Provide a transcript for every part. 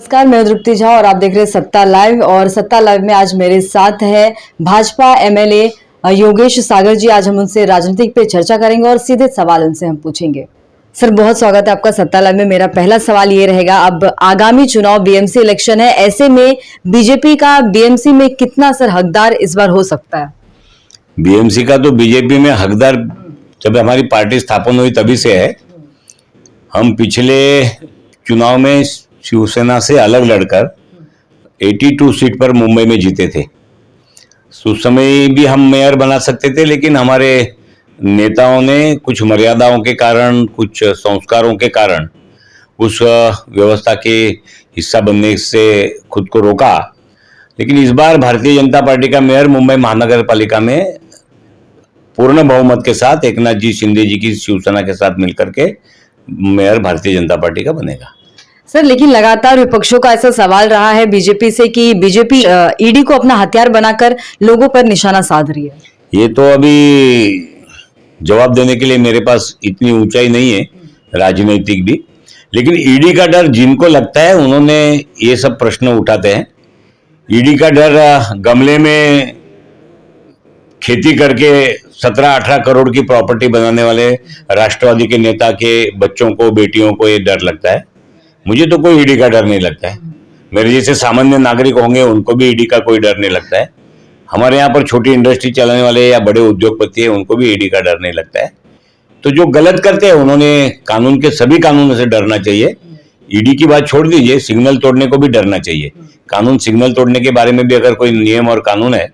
नमस्कार, मैं तृप्ति झा और आप देख रहे हैं सत्ता लाइव। और सत्ता लाइव में आज मेरे साथ है भाजपा एमएलए योगेश सागर जी। आज हम उनसे राजनीतिक पे चर्चा करेंगे और सीधे सवाल उनसे हम पूछेंगे। सर, बहुत स्वागत है आपका सत्ता लाइव में। मेरा पहला सवाल ये रहेगा, अब आगामी चुनाव बीएमसी इलेक्शन है, ऐसे में बीजेपी का बीएमसी में कितना सर हकदार इस बार हो सकता है? बीएमसी का तो बीजेपी में हकदार जब हमारी पार्टी स्थापन हुई तभी से है। हम पिछले चुनाव में शिवसेना से अलग लड़कर 82 सीट पर मुंबई में जीते थे। उस समय भी हम मेयर बना सकते थे, लेकिन हमारे नेताओं ने कुछ मर्यादाओं के कारण, कुछ संस्कारों के कारण उस व्यवस्था के हिस्सा बनने से खुद को रोका। लेकिन इस बार भारतीय जनता पार्टी का मेयर मुंबई महानगर पालिका में पूर्ण बहुमत के साथ एकनाथ जी शिंदे जी की शिवसेना के साथ मिलकर के मेयर भारतीय जनता पार्टी का बनेगा। सर, लेकिन लगातार विपक्षों का ऐसा सवाल रहा है बीजेपी से कि बीजेपी ईडी को अपना हथियार बनाकर लोगों पर निशाना साध रही है। ये तो अभी जवाब देने के लिए मेरे पास इतनी ऊंचाई नहीं है राजनीतिक भी, लेकिन ईडी का डर जिनको लगता है उन्होंने ये सब प्रश्न उठाते हैं। ईडी का डर गमले में खेती करके 17-18 करोड़ की प्रॉपर्टी बनाने वाले राष्ट्रवादी के नेता के बच्चों को, बेटियों को ये डर लगता है। मुझे तो कोई ईडी का डर नहीं लगता है। मेरे जैसे सामान्य नागरिक होंगे उनको भी ईडी का कोई डर नहीं लगता है। हमारे यहाँ पर छोटी इंडस्ट्री चलाने वाले या बड़े उद्योगपति हैं, उनको भी ईडी का डर नहीं लगता है। तो जो गलत करते हैं उन्होंने कानून के सभी कानूनों से डरना चाहिए। ईडी की बात छोड़ दीजिए, सिग्नल तोड़ने को भी डरना चाहिए। कानून सिग्नल तोड़ने के बारे में भी अगर कोई नियम और कानून है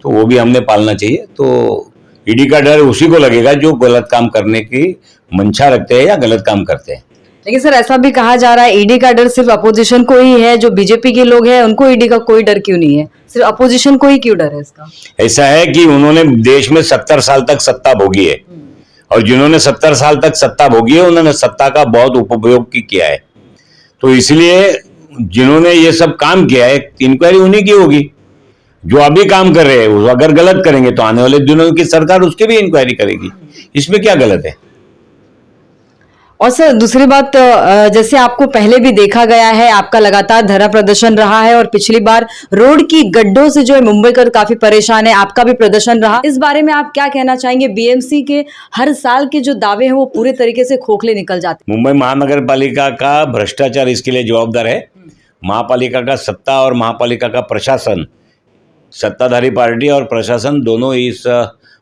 तो वो भी हमने पालना चाहिए। तो ईडी का डर उसी को लगेगा जो गलत काम करने की मंशा रखते हैं या गलत काम करते हैं। लेकिन सर, ऐसा भी कहा जा रहा है ईडी का डर सिर्फ अपोजिशन को ही है। जो बीजेपी के लोग हैं उनको ईडी का कोई डर क्यों नहीं है, सिर्फ अपोजिशन को ही क्यों डर है इसका? ऐसा है कि उन्होंने देश में 70 साल तक सत्ता भोगी है, और जिन्होंने 70 साल तक सत्ता भोगी है उन्होंने सत्ता का बहुत उपयोग किया है। तो इसलिए जिन्होंने ये सब काम किया है, इंक्वायरी उन्हीं की होगी। जो अभी काम कर रहे हैं वो अगर गलत करेंगे तो आने वाले दिनों की सरकार उसकी भी इंक्वायरी करेगी। इसमें क्या गलत है? और सर, दूसरी बात, जैसे आपको पहले भी देखा गया है, आपका लगातार धरना प्रदर्शन रहा है और पिछली बार रोड की गड्ढों से जो है मुंबई कर काफी परेशान है, आपका भी प्रदर्शन रहा। इस बारे में आप क्या कहना चाहेंगे? बीएमसी के हर साल के जो दावे हैं वो पूरे तरीके से खोखले निकल जाते हैं। मुंबई महानगर पालिका का भ्रष्टाचार इसके लिए जवाबदार है। महापालिका का सत्ता और महापालिका का प्रशासन, सत्ताधारी पार्टी और प्रशासन दोनों इस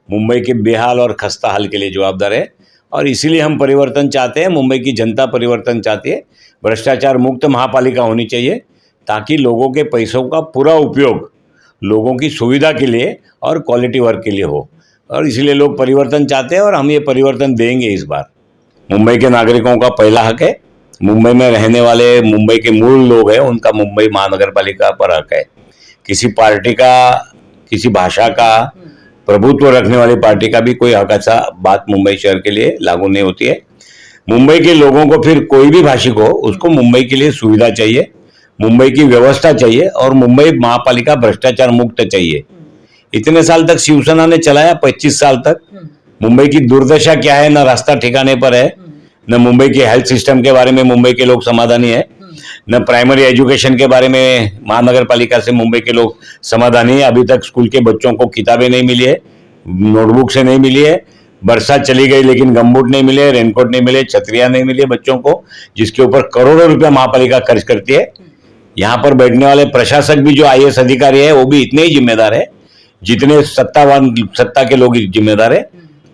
मुंबई के बेहाल और खस्ता हाल के लिए जवाबदार है। और इसीलिए हम परिवर्तन चाहते हैं, मुंबई की जनता परिवर्तन चाहती है। भ्रष्टाचार मुक्त महापालिका होनी चाहिए ताकि लोगों के पैसों का पूरा उपयोग लोगों की सुविधा के लिए और क्वालिटी वर्क के लिए हो। और इसीलिए लोग परिवर्तन चाहते हैं और हम ये परिवर्तन देंगे इस बार। मुंबई के नागरिकों का पहला हक है, मुंबई में रहने वाले मुंबई के मूल लोग हैं उनका मुंबई महानगर पालिका पर हक है। किसी पार्टी का, किसी भाषा का प्रभुत्व रखने वाली पार्टी का भी कोई हक ऐसा बात मुंबई शहर के लिए लागू नहीं होती है। मुंबई के लोगों को, फिर कोई भी भाषिक हो, उसको मुंबई के लिए सुविधा चाहिए, मुंबई की व्यवस्था चाहिए और मुंबई महापालिका भ्रष्टाचार मुक्त चाहिए। इतने साल तक शिवसेना ने चलाया, 25 साल तक। मुंबई की दुर्दशा क्या है, न रास्ता ठिकाने पर है, न मुंबई के हेल्थ सिस्टम के बारे में मुंबई के लोग समाधानी है, न प्राइमरी एजुकेशन के बारे में महानगर पालिका से मुंबई के लोग समाधानी है। अभी तक स्कूल के बच्चों को किताबें नहीं मिली है, नोटबुक से नहीं मिली है, बरसात चली गई लेकिन गमबूट नहीं मिले, रेनकोट नहीं मिले, छतरियां नहीं मिली बच्चों को, जिसके ऊपर करोड़ों रुपया महापालिका खर्च करती है। यहाँ पर बैठने वाले प्रशासक भी जो आईएएस अधिकारी है वो भी इतने ही जिम्मेदार है जितने सत्ता के लोग जिम्मेदार है।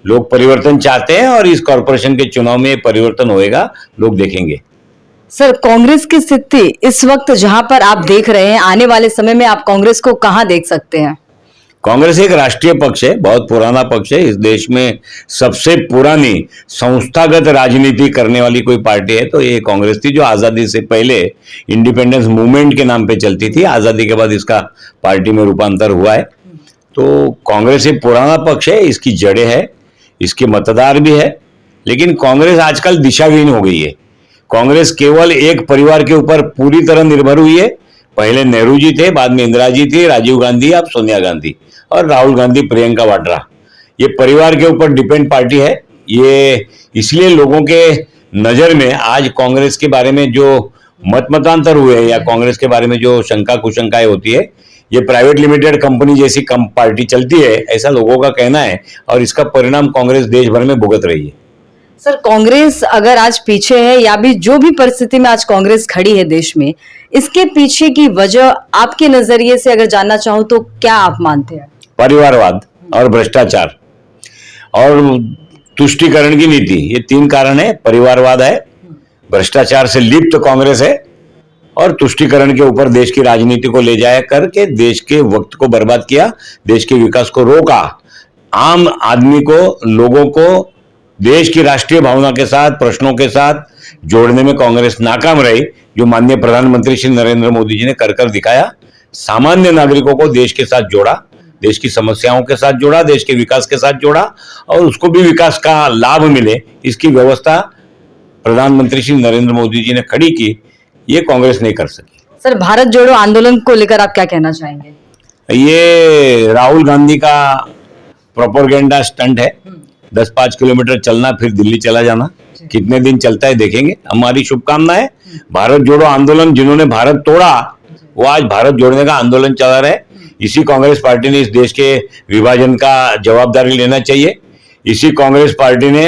लोग परिवर्तन चाहते हैं और इस कॉरपोरेशन के चुनाव में परिवर्तन होएगा, लोग देखेंगे। सर, कांग्रेस की स्थिति इस वक्त जहां पर आप देख रहे हैं, आने वाले समय में आप कांग्रेस को कहां देख सकते हैं? कांग्रेस एक राष्ट्रीय पक्ष है, बहुत पुराना पक्ष है। इस देश में सबसे पुरानी संस्थागत राजनीति करने वाली कोई पार्टी है तो ये कांग्रेस थी, जो आजादी से पहले इंडिपेंडेंस मूवमेंट के नाम पे चलती थी। आजादी के बाद इसका पार्टी में रूपांतर हुआ है। तो कांग्रेस एक पुराना पक्ष है, इसकी जड़ें है, इसके मतदार भी है। लेकिन कांग्रेस आजकल दिशाहीन हो गई है। कांग्रेस केवल एक परिवार के ऊपर पूरी तरह निर्भर हुई है। पहले नेहरू जी थे, बाद में इंदिरा जी थी, राजीव गांधी, अब सोनिया गांधी और राहुल गांधी, प्रियंका वाड्रा। ये परिवार के ऊपर डिपेंड पार्टी है। ये इसलिए लोगों के नजर में आज कांग्रेस के बारे में जो मतांतर हुए या कांग्रेस के बारे में जो शंका कुशंकाएं होती है, ये प्राइवेट लिमिटेड कंपनी जैसी पार्टी चलती है, ऐसा लोगों का कहना है और इसका परिणाम कांग्रेस देश भर में भुगत रही है। सर, कांग्रेस अगर आज पीछे है या भी जो भी परिस्थिति में आज कांग्रेस खड़ी है देश में, इसके पीछे की वजह आपके नजरिए से अगर जानना चाहूं तो क्या आप मानते हैं? परिवारवाद और भ्रष्टाचार और तुष्टीकरण की नीति, ये तीन कारण है। परिवारवाद है, भ्रष्टाचार से लिप्त कांग्रेस है और तुष्टीकरण के ऊपर देश की राजनीति को ले जाया करके देश के वक्त को बर्बाद किया, देश के विकास को रोका। आम आदमी को, लोगों को देश की राष्ट्रीय भावना के साथ, प्रश्नों के साथ जोड़ने में कांग्रेस नाकाम रही, जो माननीय प्रधानमंत्री श्री नरेंद्र मोदी जी ने कर दिखाया। सामान्य नागरिकों को देश के साथ जोड़ा, देश की समस्याओं के साथ जोड़ा, देश के विकास के साथ जोड़ा और उसको भी विकास का लाभ मिले, इसकी व्यवस्था प्रधानमंत्री श्री नरेंद्र मोदी जी ने खड़ी की। ये कांग्रेस नहीं कर सकी। सर, भारत जोड़ो आंदोलन को लेकर आप क्या कहना चाहेंगे? ये राहुल गांधी का प्रोपेगेंडा स्टंट है। 10-5 किलोमीटर चलना फिर दिल्ली चला जाना, कितने दिन चलता है देखेंगे। हमारी शुभकामनाएं। भारत जोड़ो आंदोलन, जिन्होंने भारत तोड़ा वो आज भारत जोड़ने का आंदोलन चला रहे। इसी कांग्रेस पार्टी ने इस देश के विभाजन का जवाबदारी लेना चाहिए। इसी कांग्रेस पार्टी ने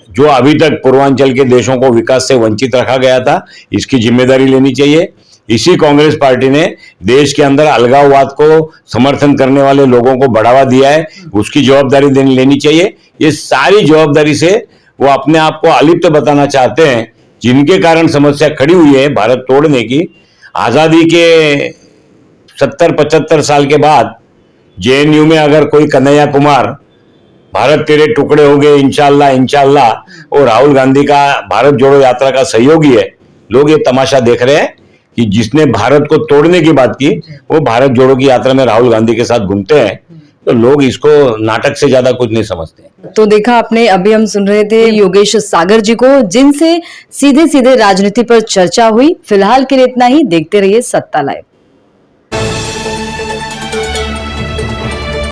जो अभी तक पूर्वांचल के देशों को विकास से वंचित रखा गया था, इसकी जिम्मेदारी लेनी चाहिए। इसी कांग्रेस पार्टी ने देश के अंदर अलगाववाद को समर्थन करने वाले लोगों को बढ़ावा दिया है, उसकी जवाबदारी लेनी चाहिए। ये सारी जवाबदारी से वो अपने आप को अलिप्त बताना चाहते हैं, जिनके कारण समस्या खड़ी हुई है भारत तोड़ने की। आजादी के 70-75 साल के बाद जेएनयू में अगर कोई कन्हैया कुमार भारत तेरे टुकड़े हो गए इंशाल्लाह इंशाल्लाह और राहुल गांधी का भारत जोड़ो यात्रा का सहयोगी है, लोग ये तमाशा देख रहे हैं कि जिसने भारत को तोड़ने की बात की वो भारत जोड़ो की यात्रा में राहुल गांधी के साथ घूमते हैं, तो लोग इसको नाटक से ज्यादा कुछ नहीं समझते। तो देखा आपने, अभी हम सुन रहे थे योगेश सागर जी को, जिनसे सीधे सीधे राजनीति पर चर्चा हुई। फिलहाल के लिए इतना ही। देखते रहिए सत्ता लाइव।